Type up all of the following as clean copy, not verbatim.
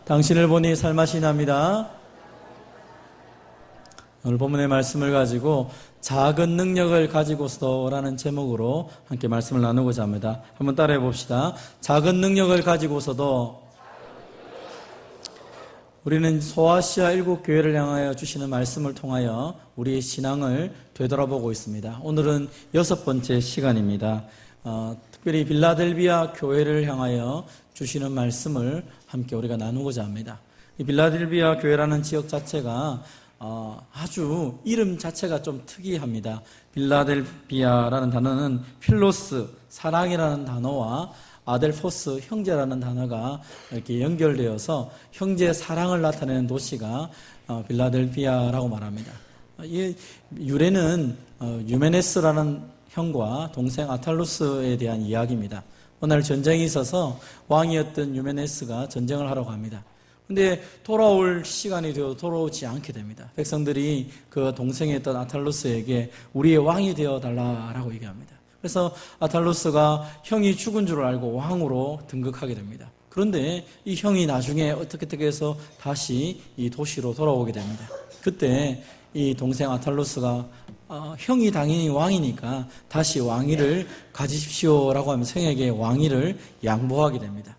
당신을 보니 살맛이 납니다. 오늘 본문의 말씀을 가지고 작은 능력을 가지고서도라는 제목으로 함께 말씀을 나누고자 합니다. 한번 따라해 봅시다. 작은 능력을 가지고서도. 우리는 소아시아 7교회를 향하여 주시는 말씀을 통하여 우리의 신앙을 되돌아보고 있습니다. 오늘은 6번째 시간입니다. 특별히 빌라델비아 교회를 향하여 주시는 말씀을 함께 우리가 나누고자 합니다. 이 빌라델비아 교회라는 지역 자체가 아주 이름 자체가 좀 특이합니다. 빌라델비아라는 단어는 필로스, 사랑이라는 단어와 아델포스, 형제라는 단어가 이렇게 연결되어서 형제 사랑을 나타내는 도시가 빌라델비아라고 말합니다. 이 유래는 유메네스라는 형과 동생 아탈루스에 대한 이야기입니다. 어느 날 전쟁이 있어서 왕이었던 유메네스가 전쟁을 하러 갑니다. 근데 돌아올 시간이 되어 돌아오지 않게 됩니다. 백성들이 그 동생이었던 아탈루스에게 우리의 왕이 되어달라라고 얘기합니다. 그래서 아탈루스가 형이 죽은 줄 알고 왕으로 등극하게 됩니다. 그런데 이 형이 나중에 어떻게 해서 다시 이 도시로 돌아오게 됩니다. 그때 이 동생 아탈루스가 형이 당연히 왕이니까 다시 왕위를 가지십시오라고 하면서 형에게 왕위를 양보하게 됩니다.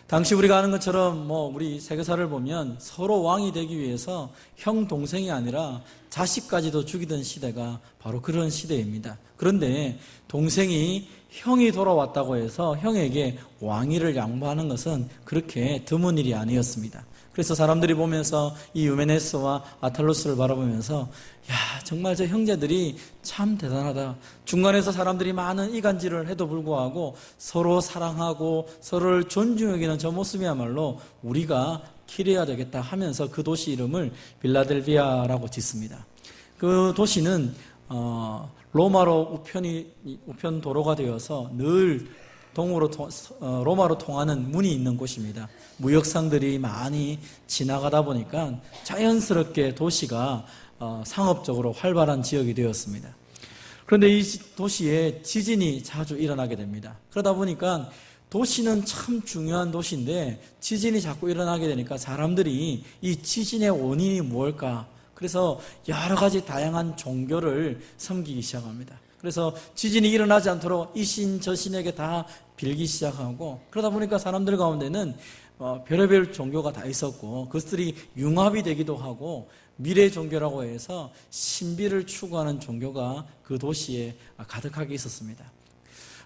당시 우리가 아는 것처럼 우리 세계사를 보면 서로 왕이 되기 위해서 형 동생이 아니라 자식까지도 죽이던 시대가 바로 그런 시대입니다. 그런데 동생이 형이 돌아왔다고 해서 형에게 왕위를 양보하는 것은 그렇게 드문 일이 아니었습니다. 그래서 사람들이 보면서 이 유메네스와 아탈루스를 바라보면서 야, 정말 저 형제들이 참 대단하다. 중간에서 사람들이 많은 이간질을 해도 불구하고 서로 사랑하고 서로를 존중하기는 저 모습이야말로 우리가 기려야 되겠다 하면서 그 도시 이름을 빌라델비아라고 짓습니다. 그 도시는 로마로 우편 도로가 되어서 늘 로마로 통하는 문이 있는 곳입니다. 무역상들이 많이 지나가다 보니까 자연스럽게 도시가 상업적으로 활발한 지역이 되었습니다. 그런데 이 도시에 지진이 자주 일어나게 됩니다. 그러다 보니까 도시는 참 중요한 도시인데 지진이 자꾸 일어나게 되니까 사람들이 이 지진의 원인이 무엇일까? 그래서 여러 가지 다양한 종교를 섬기기 시작합니다. 그래서 지진이 일어나지 않도록 이 신 저 신에게 다 빌기 시작하고 그러다 보니까 사람들 가운데는 별의별 종교가 다 있었고 그것들이 융합이 되기도 하고 미래 종교라고 해서 신비를 추구하는 종교가 그 도시에 가득하게 있었습니다.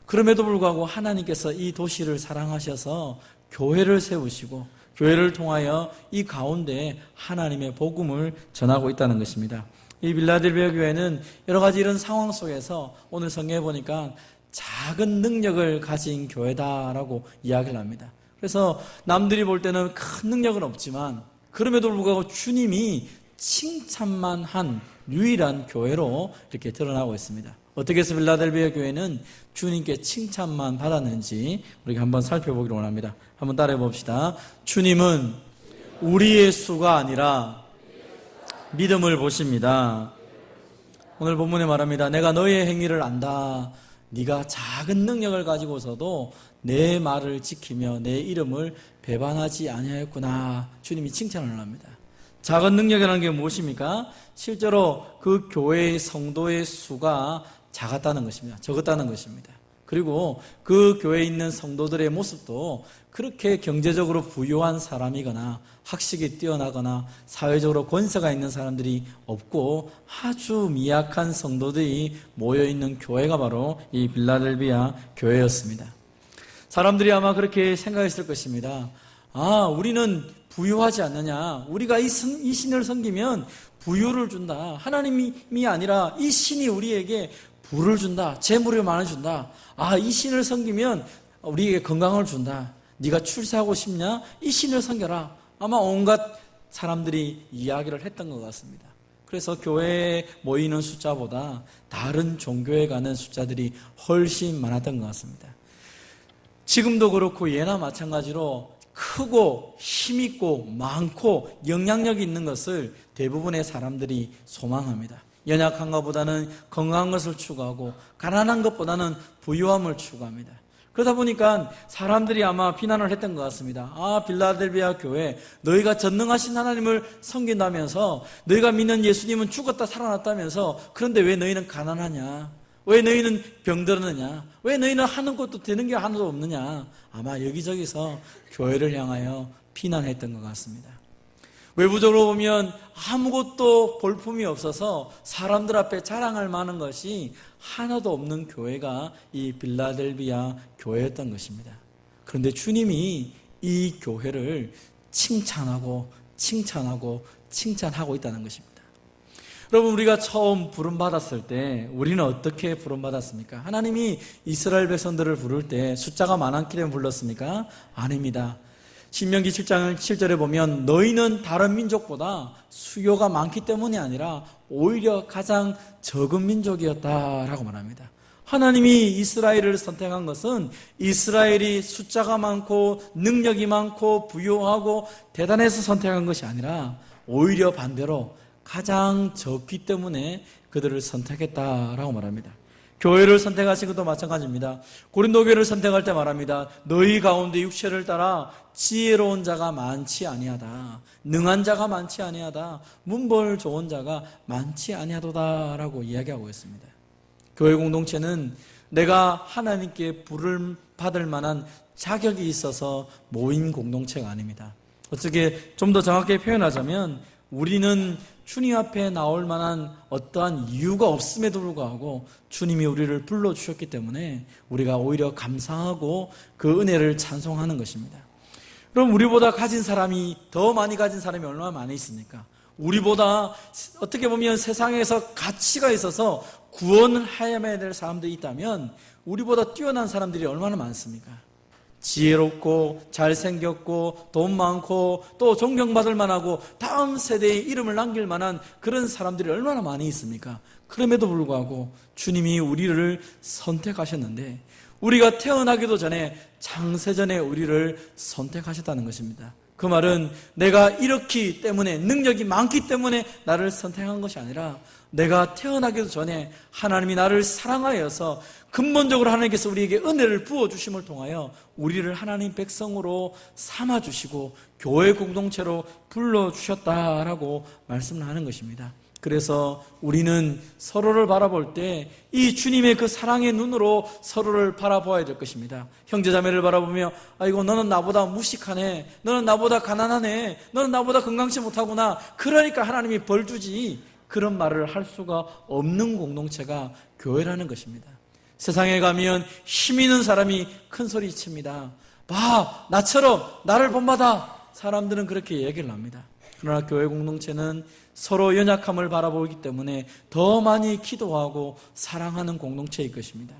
그럼에도 불구하고 하나님께서 이 도시를 사랑하셔서 교회를 세우시고 교회를 통하여 이 가운데 하나님의 복음을 전하고 있다는 것입니다. 이 빌라델비아 교회는 여러 가지 이런 상황 속에서 오늘 성경에 보니까 작은 능력을 가진 교회다라고 이야기를 합니다. 그래서 남들이 볼 때는 큰 능력은 없지만 그럼에도 불구하고 주님이 칭찬만 한 유일한 교회로 이렇게 드러나고 있습니다. 어떻게 해서 빌라델비아 교회는 주님께 칭찬만 받았는지 우리가 한번 살펴보기로 원합니다. 한번 따라해 봅시다. 주님은 우리의 수가 아니라 믿음을 보십니다. 오늘 본문에 말합니다. 내가 너의 행위를 안다. 네가 작은 능력을 가지고서도 내 말을 지키며 내 이름을 배반하지 아니하였구나. 주님이 칭찬을 합니다. 작은 능력이라는 게 무엇입니까? 실제로 그 교회의 성도의 수가 작았다는 것입니다. 적었다는 것입니다. 그리고 그 교회에 있는 성도들의 모습도 그렇게 경제적으로 부유한 사람이거나 학식이 뛰어나거나 사회적으로 권세가 있는 사람들이 없고 아주 미약한 성도들이 모여있는 교회가 바로 이 빌라델비아 교회였습니다. 사람들이 아마 그렇게 생각했을 것입니다. 우리는 부유하지 않느냐. 우리가 이 신을 섬기면 부유를 준다. 하나님이 아니라 이 신이 우리에게 부를 준다. 재물을 많이 준다. 이 신을 섬기면 우리에게 건강을 준다. 네가 출세하고 싶냐? 이 신을 섬겨라. 아마 온갖 사람들이 이야기를 했던 것 같습니다. 그래서 교회에 모이는 숫자보다 다른 종교에 가는 숫자들이 훨씬 많았던 것 같습니다. 지금도 그렇고 예나 마찬가지로 크고 힘있고 많고 영향력이 있는 것을 대부분의 사람들이 소망합니다. 연약한 것보다는 건강한 것을 추구하고 가난한 것보다는 부유함을 추구합니다. 그러다 보니까 사람들이 아마 비난을 했던 것 같습니다. 아, 빌라델비아 교회, 너희가 전능하신 하나님을 섬긴다면서, 너희가 믿는 예수님은 죽었다 살아났다면서, 그런데 왜 너희는 가난하냐? 왜 너희는 병들었느냐? 왜 너희는 하는 것도 되는 게 하나도 없느냐? 아마 여기저기서 교회를 향하여 비난했던 것 같습니다. 외부적으로 보면 아무것도 볼품이 없어서 사람들 앞에 자랑할 만한 것이 하나도 없는 교회가 이 빌라델비아 교회였던 것입니다. 그런데 주님이 이 교회를 칭찬하고 있다는 것입니다. 여러분, 우리가 처음 부름받았을 때 우리는 어떻게 부름받았습니까? 하나님이 이스라엘 백성들을 부를 때 숫자가 많았기 때문에 불렀습니까? 아닙니다. 신명기 7장 7절에 보면 너희는 다른 민족보다 수요가 많기 때문이 아니라 오히려 가장 적은 민족이었다라고 말합니다. 하나님이 이스라엘을 선택한 것은 이스라엘이 숫자가 많고 능력이 많고 부유하고 대단해서 선택한 것이 아니라 오히려 반대로 가장 적기 때문에 그들을 선택했다라고 말합니다. 교회를 선택하신 것도 마찬가지입니다. 고린도 교회를 선택할 때 말합니다. 너희 가운데 육체를 따라 지혜로운 자가 많지 아니하다. 능한 자가 많지 아니하다. 문벌 좋은 자가 많지 아니하도다라고 이야기하고 있습니다. 교회 공동체는 내가 하나님께 부름 받을 만한 자격이 있어서 모인 공동체가 아닙니다. 어떻게 좀 더 정확하게 표현하자면 우리는 주님 앞에 나올 만한 어떠한 이유가 없음에도 불구하고 주님이 우리를 불러주셨기 때문에 우리가 오히려 감사하고 그 은혜를 찬송하는 것입니다. 그럼 우리보다 가진 사람이, 더 많이 가진 사람이 얼마나 많이 있습니까? 우리보다 어떻게 보면 세상에서 가치가 있어서 구원을 해야 될 사람들이 있다면 우리보다 뛰어난 사람들이 얼마나 많습니까? 지혜롭고 잘생겼고 돈 많고 또 존경받을 만하고 다음 세대에 이름을 남길 만한 그런 사람들이 얼마나 많이 있습니까? 그럼에도 불구하고 주님이 우리를 선택하셨는데 우리가 태어나기도 전에 창세전에 우리를 선택하셨다는 것입니다. 그 말은 내가 이렇기 때문에, 능력이 많기 때문에 나를 선택한 것이 아니라 내가 태어나기도 전에 하나님이 나를 사랑하여서 근본적으로 하나님께서 우리에게 은혜를 부어주심을 통하여 우리를 하나님 백성으로 삼아주시고 교회 공동체로 불러주셨다라고 말씀을 하는 것입니다. 그래서 우리는 서로를 바라볼 때 이 주님의 그 사랑의 눈으로 서로를 바라보아야 될 것입니다. 형제자매를 바라보며 아이고 너는 나보다 무식하네, 너는 나보다 가난하네, 너는 나보다 건강치 못하구나, 그러니까 하나님이 벌 주지, 그런 말을 할 수가 없는 공동체가 교회라는 것입니다. 세상에 가면 힘 있는 사람이 큰 소리 칩니다. 봐, 나처럼 나를 본받아. 사람들은 그렇게 얘기를 합니다. 그러나 교회 공동체는 서로 연약함을 바라보기 때문에 더 많이 기도하고 사랑하는 공동체일 것입니다.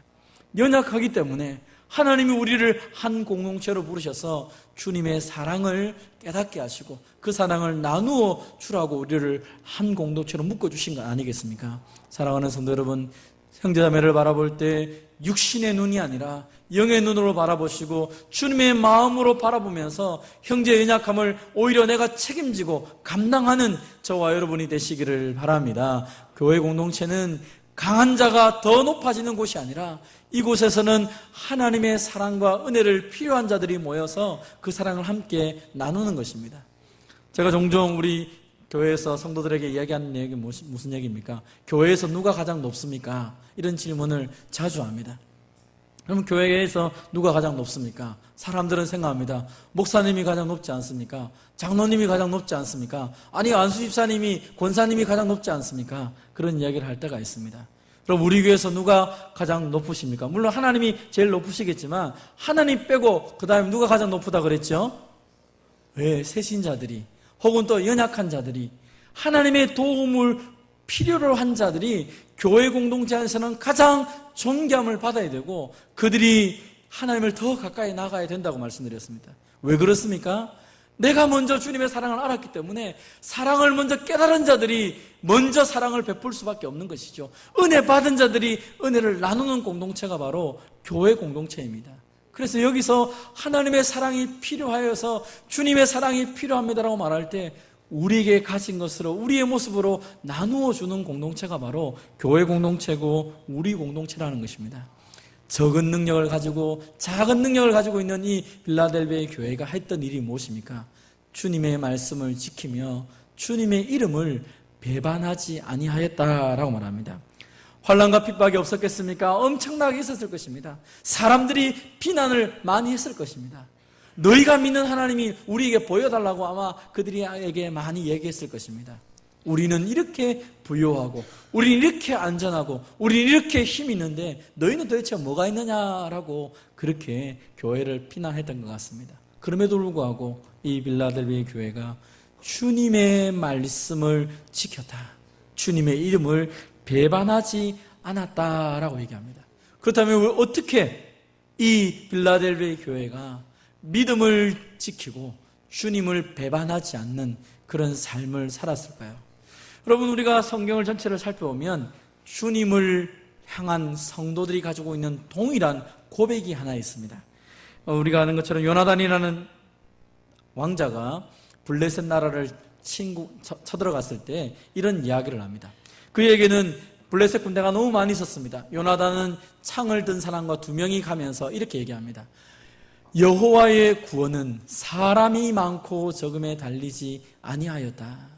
연약하기 때문에 하나님이 우리를 한 공동체로 부르셔서 주님의 사랑을 깨닫게 하시고 그 사랑을 나누어 주라고 우리를 한 공동체로 묶어주신 거 아니겠습니까? 사랑하는 성도 여러분, 형제자매를 바라볼 때 육신의 눈이 아니라 영의 눈으로 바라보시고 주님의 마음으로 바라보면서 형제의 연약함을 오히려 내가 책임지고 감당하는 저와 여러분이 되시기를 바랍니다. 교회 공동체는 강한 자가 더 높아지는 곳이 아니라 이곳에서는 하나님의 사랑과 은혜를 필요한 자들이 모여서 그 사랑을 함께 나누는 것입니다. 제가 종종 우리 교회에서 성도들에게 이야기하는 얘기 무슨 얘기입니까? 교회에서 누가 가장 높습니까? 이런 질문을 자주 합니다. 그럼 교회에서 누가 가장 높습니까? 사람들은 생각합니다. 목사님이 가장 높지 않습니까? 장로님이 가장 높지 않습니까? 아니 안수집사님이, 권사님이 가장 높지 않습니까? 그런 이야기를 할 때가 있습니다. 그럼 우리 교회에서 누가 가장 높으십니까? 물론 하나님이 제일 높으시겠지만 하나님 빼고 그 다음에 누가 가장 높다 그랬죠? 왜? 새신자들이 혹은 또 연약한 자들이, 하나님의 도움을 필요로 한 자들이 교회 공동체 안에서는 가장 존경을 받아야 되고 그들이 하나님을 더 가까이 나가야 된다고 말씀드렸습니다. 왜 그렇습니까? 내가 먼저 주님의 사랑을 알았기 때문에 사랑을 먼저 깨달은 자들이 먼저 사랑을 베풀 수밖에 없는 것이죠. 은혜 받은 자들이 은혜를 나누는 공동체가 바로 교회 공동체입니다. 그래서 여기서 하나님의 사랑이 필요하여서 주님의 사랑이 필요합니다라고 말할 때 우리에게 가진 것으로 우리의 모습으로 나누어 주는 공동체가 바로 교회 공동체고 우리 공동체라는 것입니다. 적은 능력을 가지고 작은 능력을 가지고 있는 이 빌라델비아의 교회가 했던 일이 무엇입니까? 주님의 말씀을 지키며 주님의 이름을 배반하지 아니하였다라고 말합니다. 환난과 핍박이 없었겠습니까? 엄청나게 있었을 것입니다. 사람들이 비난을 많이 했을 것입니다. 너희가 믿는 하나님이 우리에게 보여달라고 아마 그들에게 많이 얘기했을 것입니다. 우리는 이렇게 부유하고 우리는 이렇게 안전하고 우리는 이렇게 힘이 있는데 너희는 도대체 뭐가 있느냐라고 그렇게 교회를 비난했던 것 같습니다. 그럼에도 불구하고 이 빌라델비아 교회가 주님의 말씀을 지켰다, 주님의 이름을 배반하지 않았다라고 얘기합니다. 그렇다면 어떻게 이 빌라델비아 교회가 믿음을 지키고 주님을 배반하지 않는 그런 삶을 살았을까요? 여러분, 우리가 성경을 전체를 살펴보면 주님을 향한 성도들이 가지고 있는 동일한 고백이 하나 있습니다. 우리가 아는 것처럼 요나단이라는 왕자가 블레셋 나라를 쳐들어갔을 때 이런 이야기를 합니다. 그에게는 블레셋 군대가 너무 많이 있었습니다. 요나단은 창을 든 사람과 2명이 가면서 이렇게 얘기합니다. 여호와의 구원은 사람이 많고 적음에 달리지 아니하였다.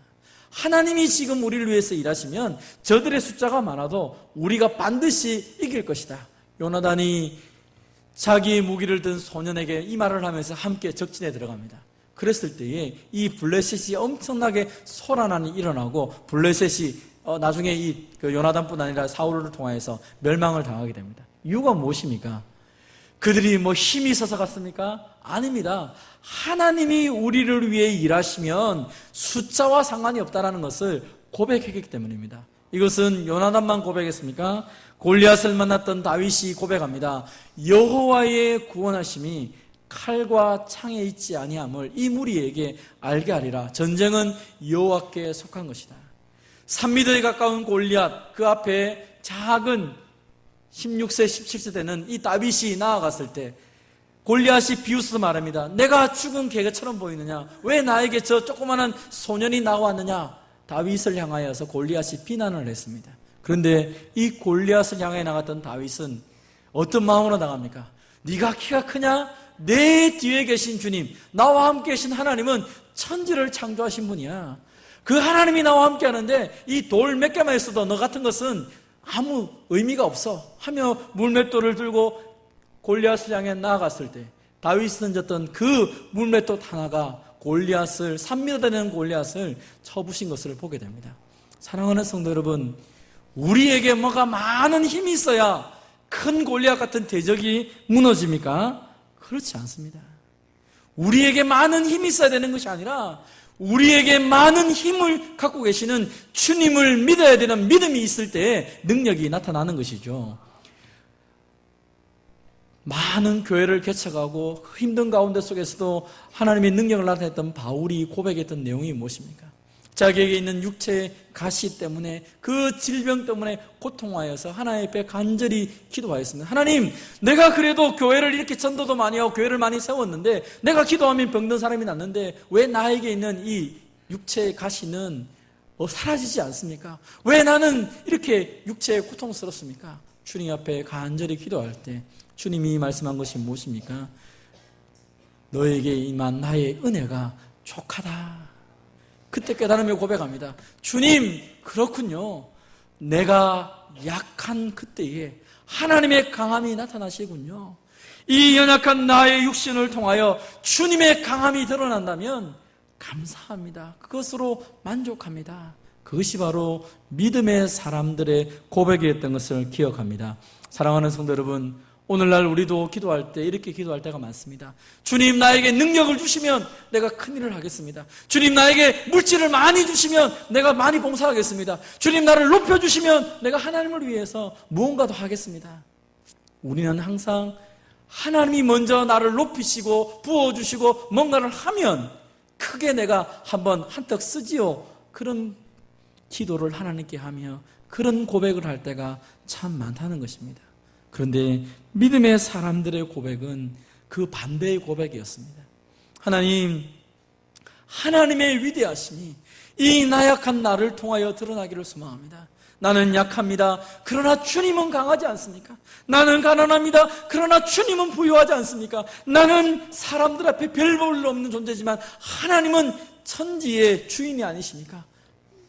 하나님이 지금 우리를 위해서 일하시면 저들의 숫자가 많아도 우리가 반드시 이길 것이다. 요나단이 자기의 무기를 든 소년에게 이 말을 하면서 함께 적진에 들어갑니다. 그랬을 때에 이 블레셋이 엄청나게 소란이 일어나고 블레셋이 나중에 이 요나단뿐 아니라 사울을 통하여서 멸망을 당하게 됩니다. 이유가 무엇입니까? 그들이 힘이 있어서 갔습니까? 아닙니다. 하나님이 우리를 위해 일하시면 숫자와 상관이 없다는 것을 고백했기 때문입니다. 이것은 요나단만 고백했습니까? 골리앗을 만났던 다윗이 고백합니다. 여호와의 구원하심이 칼과 창에 있지 아니함을 이 무리에게 알게 하리라. 전쟁은 여호와께 속한 것이다. 3미터에 가까운 골리앗, 그 앞에 작은 16세, 17세 되는 이 다윗이 나아갔을 때 골리앗이 비웃어서 말합니다. 내가 죽은 개처럼 보이느냐? 왜 나에게 저 조그마한 소년이 나왔느냐? 다윗을 향하여서 골리앗이 비난을 했습니다. 그런데 이 골리앗을 향해 나갔던 다윗은 어떤 마음으로 나갑니까? 네가 키가 크냐? 내 뒤에 계신 주님, 나와 함께 계신 하나님은 천지를 창조하신 분이야. 그 하나님이 나와 함께 하는데 이 돌 몇 개만 있어도 너 같은 것은 아무 의미가 없어 하며 물맷돌을 들고 골리앗을 향해 나아갔을 때 다윗이 던졌던 그 물맷돌 하나가 골리앗을 3m 되는 골리앗을 쳐부신 것을 보게 됩니다. 사랑하는 성도 여러분, 우리에게 뭐가 많은 힘이 있어야 큰 골리앗 같은 대적이 무너집니까? 그렇지 않습니다. 우리에게 많은 힘이 있어야 되는 것이 아니라 우리에게 많은 힘을 갖고 계시는 주님을 믿어야 되는 믿음이 있을 때 능력이 나타나는 것이죠. 많은 교회를 개척하고 힘든 가운데 속에서도 하나님의 능력을 나타냈던 바울이 고백했던 내용이 무엇입니까? 자기에게 있는 육체의 가시 때문에 그 질병 때문에 고통하여서 하나님 앞에 간절히 기도하였습니다. 하나님, 내가 그래도 교회를 이렇게 전도도 많이 하고 교회를 많이 세웠는데 내가 기도하면 병든 사람이 낫는데 왜 나에게 있는 이 육체의 가시는 사라지지 않습니까? 왜 나는 이렇게 육체에 고통스럽습니까? 주님 앞에 간절히 기도할 때 주님이 말씀한 것이 무엇입니까? 너에게 임한 나의 은혜가 족하다. 그때 깨달으며 고백합니다. 주님, 그렇군요. 내가 약한 그때에 하나님의 강함이 나타나시군요. 이 연약한 나의 육신을 통하여 주님의 강함이 드러난다면 감사합니다. 그것으로 만족합니다. 그것이 바로 믿음의 사람들의 고백이었던 것을 기억합니다. 사랑하는 성도 여러분, 오늘날 우리도 기도할 때 이렇게 기도할 때가 많습니다. 주님, 나에게 능력을 주시면 내가 큰일을 하겠습니다. 주님, 나에게 물질을 많이 주시면 내가 많이 봉사하겠습니다. 주님, 나를 높여주시면 내가 하나님을 위해서 무언가도 하겠습니다. 우리는 항상 하나님이 먼저 나를 높이시고 부어주시고 뭔가를 하면 크게 내가 한턱 쓰지요. 그런 기도를 하나님께 하며 그런 고백을 할 때가 참 많다는 것입니다. 그런데 믿음의 사람들의 고백은 그 반대의 고백이었습니다. 하나님, 하나님의 위대하심이 이 나약한 나를 통하여 드러나기를 소망합니다. 나는 약합니다. 그러나 주님은 강하지 않습니까? 나는 가난합니다. 그러나 주님은 부유하지 않습니까? 나는 사람들 앞에 별 볼 없는 존재지만 하나님은 천지의 주인이 아니십니까?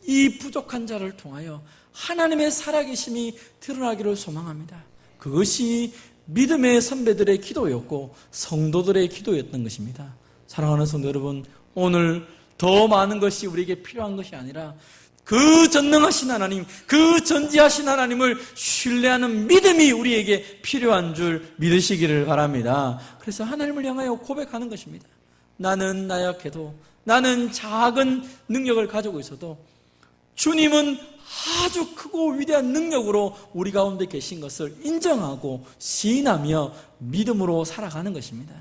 이 부족한 자를 통하여 하나님의 살아계심이 드러나기를 소망합니다. 그것이 믿음의 선배들의 기도였고 성도들의 기도였던 것입니다. 사랑하는 성도 여러분, 오늘 더 많은 것이 우리에게 필요한 것이 아니라 그 전능하신 하나님, 그 전지하신 하나님을 신뢰하는 믿음이 우리에게 필요한 줄 믿으시기를 바랍니다. 그래서 하나님을 향하여 고백하는 것입니다. 나는 나약해도, 나는 작은 능력을 가지고 있어도 주님은 아주 크고 위대한 능력으로 우리 가운데 계신 것을 인정하고 시인하며 믿음으로 살아가는 것입니다.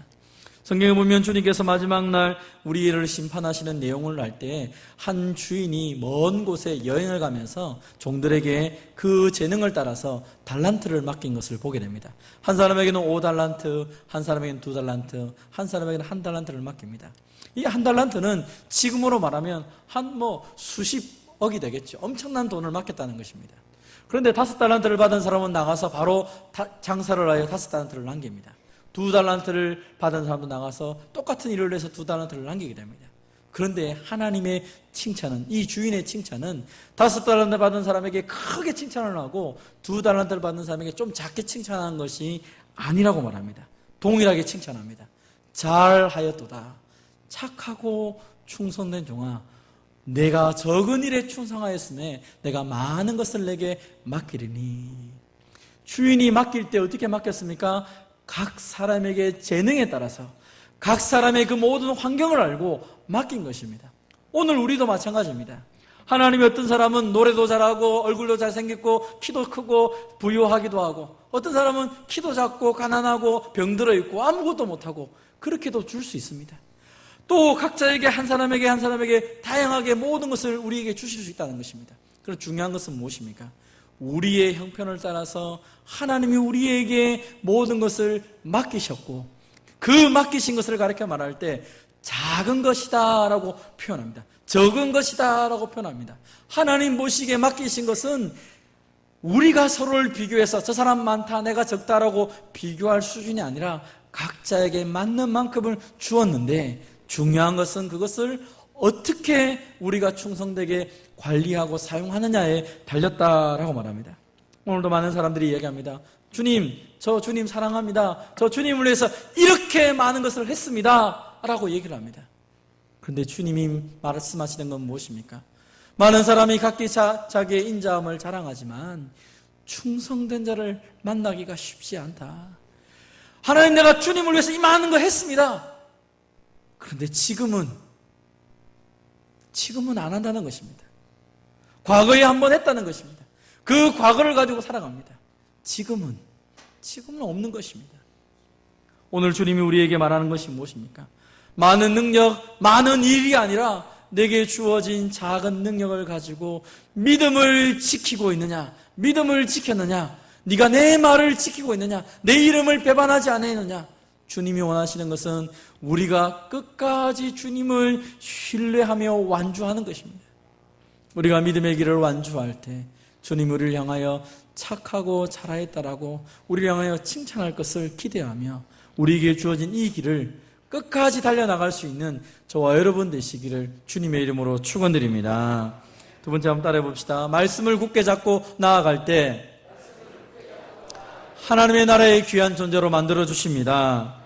성경에 보면 주님께서 마지막 날 우리를 심판하시는 내용을 알 때 한 주인이 먼 곳에 여행을 가면서 종들에게 그 재능을 따라서 달란트를 맡긴 것을 보게 됩니다. 한 사람에게는 5달란트, 한 사람에게는 2달란트, 한 사람에게는 1달란트를 맡깁니다. 이 1달란트는 지금으로 말하면 한 수십억이 되겠죠. 엄청난 돈을 맡겼다는 것입니다. 그런데 5달란트를 받은 사람은 나가서 바로 장사를 하여 5달란트를 남깁니다. 2달란트를 받은 사람도 나가서 똑같은 일을 해서 2달란트를 남기게 됩니다. 그런데 하나님의 칭찬은, 이 주인의 칭찬은 5달란트 받은 사람에게 크게 칭찬을 하고 2달란트를 받은 사람에게 좀 작게 칭찬하는 것이 아니라고 말합니다. 동일하게 칭찬합니다. 잘하였도다. 착하고 충성된 종아, 내가 적은 일에 충성하였으며 내가 많은 것을 내게 맡기리니. 주인이 맡길 때 어떻게 맡겼습니까? 각 사람에게 재능에 따라서 각 사람의 그 모든 환경을 알고 맡긴 것입니다. 오늘 우리도 마찬가지입니다. 하나님이 어떤 사람은 노래도 잘하고 얼굴도 잘생겼고 키도 크고 부유하기도 하고, 어떤 사람은 키도 작고 가난하고 병들어 있고 아무것도 못하고 그렇게도 줄 수 있습니다. 또 각자에게 한 사람에게 다양하게 모든 것을 우리에게 주실 수 있다는 것입니다. 그럼 중요한 것은 무엇입니까? 우리의 형편을 따라서 하나님이 우리에게 모든 것을 맡기셨고, 그 맡기신 것을 가르쳐 말할 때 작은 것이다 라고 표현합니다. 적은 것이다 라고 표현합니다. 하나님 보시기에 맡기신 것은 우리가 서로를 비교해서 저 사람 많다, 내가 적다라고 비교할 수준이 아니라 각자에게 맞는 만큼을 주었는데, 중요한 것은 그것을 어떻게 우리가 충성되게 관리하고 사용하느냐에 달렸다라고 말합니다. 오늘도 많은 사람들이 이야기합니다. 주님, 저 주님 사랑합니다. 저 주님을 위해서 이렇게 많은 것을 했습니다 라고 얘기를 합니다. 그런데 주님이 말씀하시는 건 무엇입니까? 많은 사람이 각기 자기의 인자함을 자랑하지만 충성된 자를 만나기가 쉽지 않다. 하나님, 내가 주님을 위해서 이 많은 거 했습니다. 그런데 지금은 안 한다는 것입니다. 과거에 한번 했다는 것입니다. 그 과거를 가지고 살아갑니다. 지금은 없는 것입니다. 오늘 주님이 우리에게 말하는 것이 무엇입니까? 많은 능력, 많은 일이 아니라 내게 주어진 작은 능력을 가지고 믿음을 지키고 있느냐, 믿음을 지켰느냐, 네가 내 말을 지키고 있느냐, 내 이름을 배반하지 않았느냐. 주님이 원하시는 것은 우리가 끝까지 주님을 신뢰하며 완주하는 것입니다. 우리가 믿음의 길을 완주할 때 주님이 우리를 향하여 착하고 잘하였다라고 우리를 향하여 칭찬할 것을 기대하며 우리에게 주어진 이 길을 끝까지 달려나갈 수 있는 저와 여러분 되시기를 주님의 이름으로 축원드립니다. 두 번째 한번 따라해 봅시다. 말씀을 굳게 잡고 나아갈 때 하나님의 나라의 귀한 존재로 만들어 주십니다.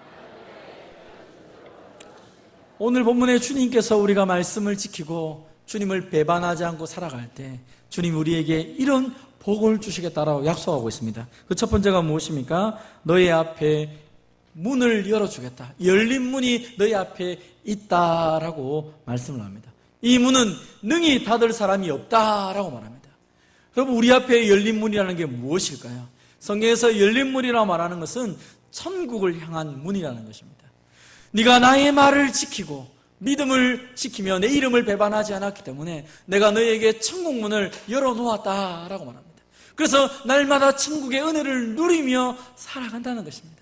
오늘 본문에 주님께서 우리가 말씀을 지키고 주님을 배반하지 않고 살아갈 때 주님 우리에게 이런 복을 주시겠다라고 약속하고 있습니다. 그 첫 번째가 무엇입니까? 너희 앞에 문을 열어주겠다. 열린 문이 너희 앞에 있다라고 말씀을 합니다. 이 문은 능히 닫을 사람이 없다라고 말합니다. 여러분, 우리 앞에 열린 문이라는 게 무엇일까요? 성경에서 열린 문이라고 말하는 것은 천국을 향한 문이라는 것입니다. 네가 나의 말을 지키고 믿음을 지키며 내 이름을 배반하지 않았기 때문에 내가 너에게 천국 문을 열어놓았다라고 말합니다. 그래서 날마다 천국의 은혜를 누리며 살아간다는 것입니다.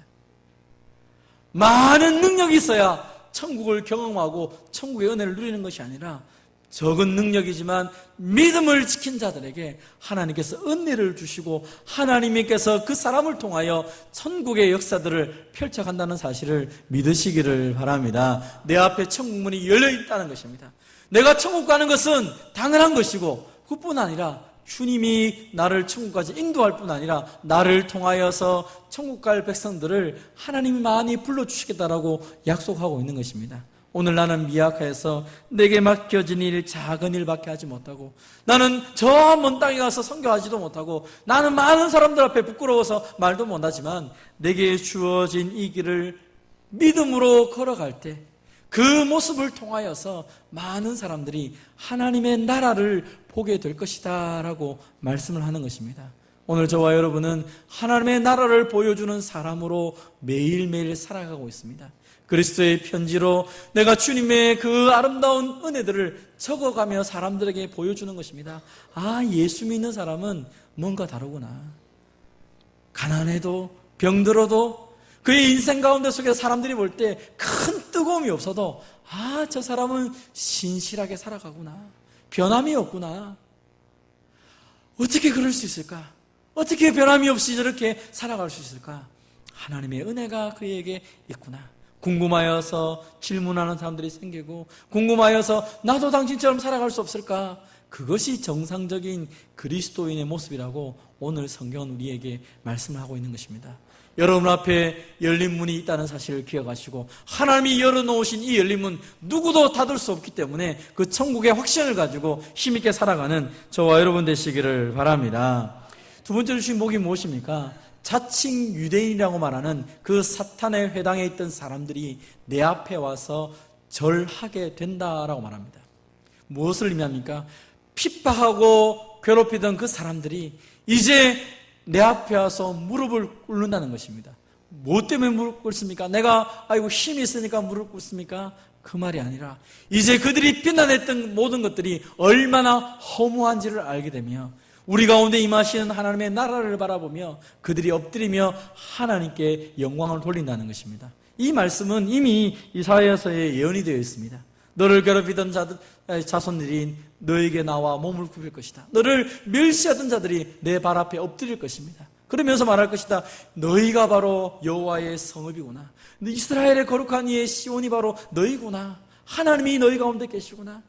많은 능력이 있어야 천국을 경험하고 천국의 은혜를 누리는 것이 아니라 적은 능력이지만 믿음을 지킨 자들에게 하나님께서 은혜를 주시고 하나님께서 그 사람을 통하여 천국의 역사들을 펼쳐간다는 사실을 믿으시기를 바랍니다. 내 앞에 천국 문이 열려 있다는 것입니다. 내가 천국 가는 것은 당연한 것이고, 그뿐 아니라 주님이 나를 천국까지 인도할 뿐 아니라 나를 통하여서 천국 갈 백성들을 하나님이 많이 불러주시겠다라고 약속하고 있는 것입니다. 오늘 나는 미약해서 내게 맡겨진 일, 작은 일밖에 하지 못하고, 나는 저 먼 땅에 가서 선교하지도 못하고, 나는 많은 사람들 앞에 부끄러워서 말도 못하지만 내게 주어진 이 길을 믿음으로 걸어갈 때 그 모습을 통하여서 많은 사람들이 하나님의 나라를 보게 될 것이다 라고 말씀을 하는 것입니다. 오늘 저와 여러분은 하나님의 나라를 보여주는 사람으로 매일매일 살아가고 있습니다. 그리스도의 편지로 내가 주님의 그 아름다운 은혜들을 적어가며 사람들에게 보여주는 것입니다. 아, 예수 믿는 사람은 뭔가 다르구나. 가난해도 병들어도 그의 인생 가운데 속에 사람들이 볼 때 큰 뜨거움이 없어도, 아, 저 사람은 신실하게 살아가구나. 변함이 없구나. 어떻게 그럴 수 있을까? 어떻게 변함이 없이 저렇게 살아갈 수 있을까? 하나님의 은혜가 그에게 있구나. 궁금하여서 질문하는 사람들이 생기고, 궁금하여서 나도 당신처럼 살아갈 수 없을까? 그것이 정상적인 그리스도인의 모습이라고 오늘 성경은 우리에게 말씀을 하고 있는 것입니다. 여러분 앞에 열린 문이 있다는 사실을 기억하시고, 하나님이 열어놓으신 이 열린 문 누구도 닫을 수 없기 때문에 그 천국의 확신을 가지고 힘있게 살아가는 저와 여러분 되시기를 바랍니다. 두 번째로 주신 복이 무엇입니까? 자칭 유대인이라고 말하는 그 사탄의 회당에 있던 사람들이 내 앞에 와서 절하게 된다라고 말합니다. 무엇을 의미합니까? 핍박하고 괴롭히던 그 사람들이 이제 내 앞에 와서 무릎을 꿇는다는 것입니다. 뭐 때문에 무릎 꿇습니까? 내가 힘이 있으니까 무릎 꿇습니까? 그 말이 아니라 이제 그들이 비난했던 모든 것들이 얼마나 허무한지를 알게 되며 우리 가운데 임하시는 하나님의 나라를 바라보며 그들이 엎드리며 하나님께 영광을 돌린다는 것입니다. 이 말씀은 이미 이사야서에 예언이 되어 있습니다. 너를 괴롭히던 자손들이 너에게 나와 몸을 굽힐 것이다. 너를 멸시하던 자들이 내 발 앞에 엎드릴 것입니다. 그러면서 말할 것이다. 너희가 바로 여호와의 성읍이구나. 이스라엘의 거룩한 이의 시온이 바로 너희구나. 하나님이 너희 가운데 계시구나.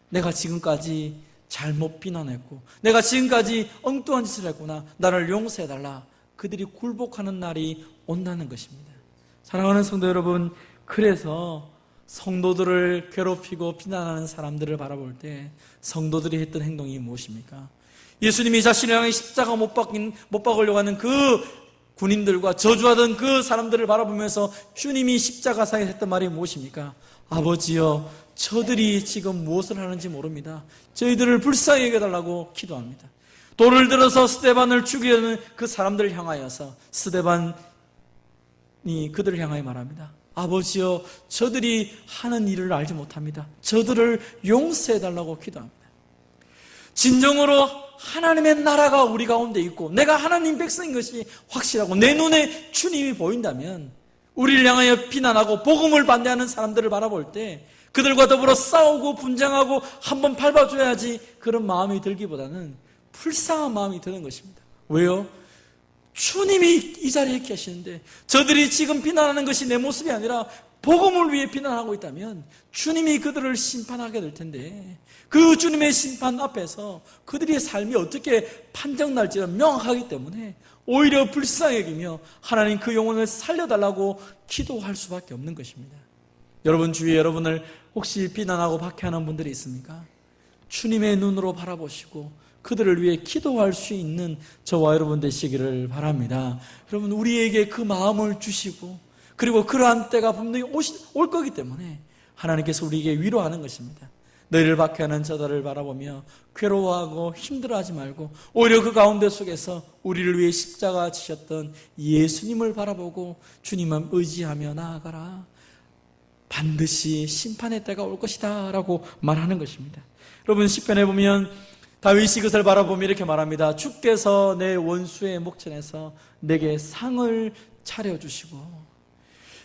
내가 지금까지 잘못 비난했고 내가 지금까지 엉뚱한 짓을 했구나. 나를 용서해달라. 그들이 굴복하는 날이 온다는 것입니다. 사랑하는 성도 여러분, 그래서 성도들을 괴롭히고 비난하는 사람들을 바라볼 때 성도들이 했던 행동이 무엇입니까? 예수님이 자신을 향해 십자가 못 박으려고 하는 그 군인들과 저주하던 그 사람들을 바라보면서 주님이 십자가상에 했던 말이 무엇입니까? 아버지여, 저들이 지금 무엇을 하는지 모릅니다. 저희들을 불쌍히 여겨달라고 기도합니다. 돌을 들어서 스데반을 죽이려는 그 사람들을 향하여서 스데반이 그들을 향하여 말합니다. 아버지여, 저들이 하는 일을 알지 못합니다. 저들을 용서해달라고 기도합니다. 진정으로 하나님의 나라가 우리 가운데 있고 내가 하나님 백성인 것이 확실하고 내 눈에 주님이 보인다면 우리를 향하여 비난하고 복음을 반대하는 사람들을 바라볼 때 그들과 더불어 싸우고 분쟁하고 한번 밟아줘야지 그런 마음이 들기보다는 불쌍한 마음이 드는 것입니다. 왜요? 주님이 이 자리에 계시는데 저들이 지금 비난하는 것이 내 모습이 아니라 복음을 위해 비난하고 있다면 주님이 그들을 심판하게 될 텐데 그 주님의 심판 앞에서 그들의 삶이 어떻게 판정날지는 명확하기 때문에 오히려 불쌍히 여기며 하나님 그 영혼을 살려달라고 기도할 수밖에 없는 것입니다. 여러분 주위에 여러분을 혹시 비난하고 박해하는 분들이 있습니까? 주님의 눈으로 바라보시고 그들을 위해 기도할 수 있는 저와 여러분 되시기를 바랍니다. 여러분 우리에게 그 마음을 주시고 그리고 그러한 때가 분명히 올 거기 때문에 하나님께서 우리에게 위로하는 것입니다. 너희를 박해하는 저들을 바라보며 괴로워하고 힘들어하지 말고 오히려 그 가운데 속에서 우리를 위해 십자가 지셨던 예수님을 바라보고 주님을 의지하며 나아가라. 반드시 심판의 때가 올 것이다 라고 말하는 것입니다. 여러분 시편에 보면 다윗이 그것을 바라보며 이렇게 말합니다. 주께서 내 원수의 목전에서 내게 상을 차려주시고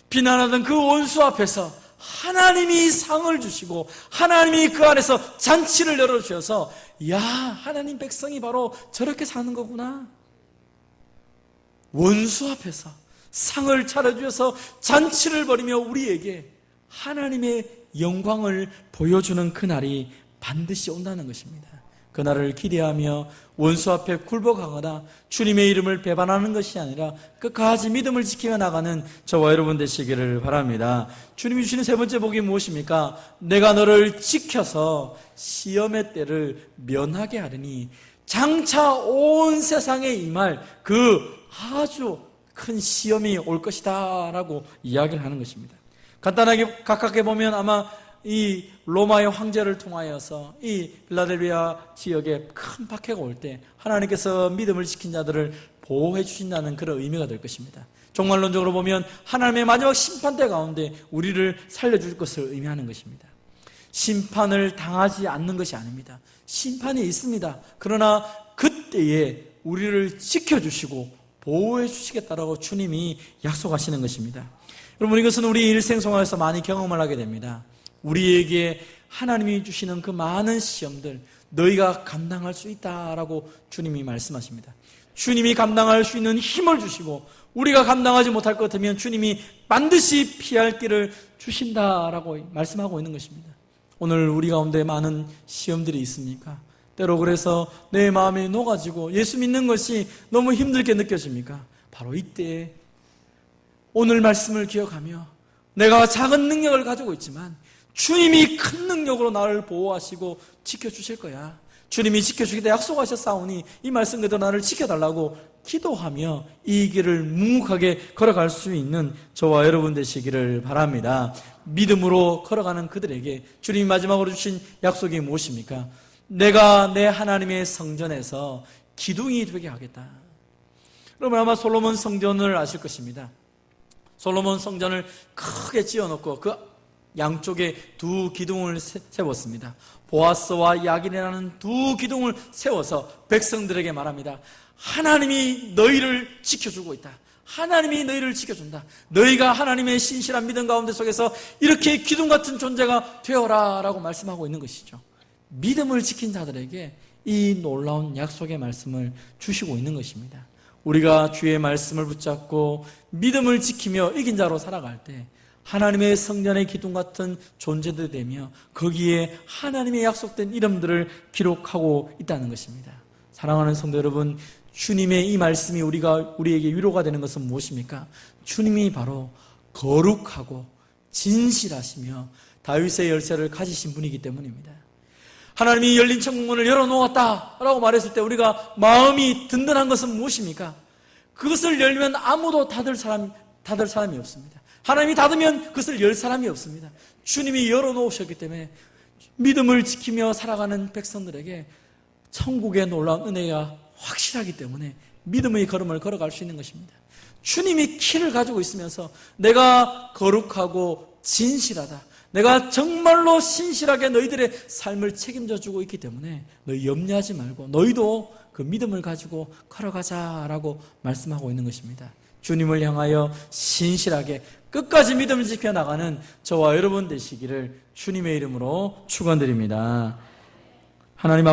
비난하던 그 원수 앞에서 하나님이 상을 주시고 하나님이 그 안에서 잔치를 열어주셔서 야, 하나님 백성이 바로 저렇게 사는 거구나. 원수 앞에서 상을 차려주셔서 잔치를 벌이며 우리에게 하나님의 영광을 보여주는 그날이 반드시 온다는 것입니다. 그날을 기대하며 원수 앞에 굴복하거나 주님의 이름을 배반하는 것이 아니라 끝까지 믿음을 지키며 나가는 저와 여러분 되시기를 바랍니다. 주님이 주시는 세 번째 복이 무엇입니까? 내가 너를 지켜서 시험의 때를 면하게 하리니 장차 온 세상에 임할 그 아주 큰 시험이 올 것이다 라고 이야기를 하는 것입니다. 간단하게 가깝게 보면 아마 이 로마의 황제를 통하여서 이 빌라델비아 지역에 큰 박해가 올 때 하나님께서 믿음을 지킨 자들을 보호해 주신다는 그런 의미가 될 것입니다. 종말론적으로 보면 하나님의 마지막 심판대 가운데 우리를 살려줄 것을 의미하는 것입니다. 심판을 당하지 않는 것이 아닙니다. 심판이 있습니다. 그러나 그때에 우리를 지켜주시고 보호해 주시겠다라고 주님이 약속하시는 것입니다. 여러분, 이것은 우리 일생 생활에서 많이 경험을 하게 됩니다. 우리에게 하나님이 주시는 그 많은 시험들 너희가 감당할 수 있다라고 주님이 말씀하십니다. 주님이 감당할 수 있는 힘을 주시고 우리가 감당하지 못할 것 같으면 주님이 반드시 피할 길을 주신다라고 말씀하고 있는 것입니다. 오늘 우리 가운데 많은 시험들이 있습니까? 때로 그래서 내 마음이 녹아지고 예수 믿는 것이 너무 힘들게 느껴집니까? 바로 이때 오늘 말씀을 기억하며 내가 작은 능력을 가지고 있지만 주님이 큰 능력으로 나를 보호하시고 지켜주실 거야. 주님이 지켜주기다 약속하셨사오니 이 말씀 그대로 나를 지켜달라고 기도하며 이 길을 묵묵하게 걸어갈 수 있는 저와 여러분 되시기를 바랍니다. 믿음으로 걸어가는 그들에게 주님이 마지막으로 주신 약속이 무엇입니까? 내가 내 하나님의 성전에서 기둥이 되게 하겠다. 여러분 아마 솔로몬 성전을 아실 것입니다. 솔로몬 성전을 크게 지어놓고 그 양쪽에 두 기둥을 세웠습니다. 보아스와 야긴이라는 두 기둥을 세워서 백성들에게 말합니다. 하나님이 너희를 지켜주고 있다. 하나님이 너희를 지켜준다. 너희가 하나님의 신실한 믿음 가운데 속에서 이렇게 기둥 같은 존재가 되어라 라고 말씀하고 있는 것이죠. 믿음을 지킨 자들에게 이 놀라운 약속의 말씀을 주시고 있는 것입니다. 우리가 주의 말씀을 붙잡고 믿음을 지키며 이긴 자로 살아갈 때 하나님의 성전의 기둥 같은 존재들이 되며 거기에 하나님의 약속된 이름들을 기록하고 있다는 것입니다. 사랑하는 성도 여러분, 주님의 이 말씀이 우리에게 위로가 되는 것은 무엇입니까? 주님이 바로 거룩하고 진실하시며 다윗의 열쇠를 가지신 분이기 때문입니다. 하나님이 열린 천국문을 열어놓았다라고 말했을 때 우리가 마음이 든든한 것은 무엇입니까? 그것을 열면 아무도 닫을 사람이 없습니다. 하나님이 닫으면 그것을 열 사람이 없습니다. 주님이 열어놓으셨기 때문에 믿음을 지키며 살아가는 백성들에게 천국의 놀라운 은혜가 확실하기 때문에 믿음의 걸음을 걸어갈 수 있는 것입니다. 주님이 키를 가지고 있으면서 내가 거룩하고 진실하다, 내가 정말로 신실하게 너희들의 삶을 책임져 주고 있기 때문에 너희 염려하지 말고 너희도 그 믿음을 가지고 걸어가자라고 말씀하고 있는 것입니다. 주님을 향하여 신실하게 끝까지 믿음을 지켜나가는 저와 여러분 되시기를 주님의 이름으로 축원드립니다. 하나님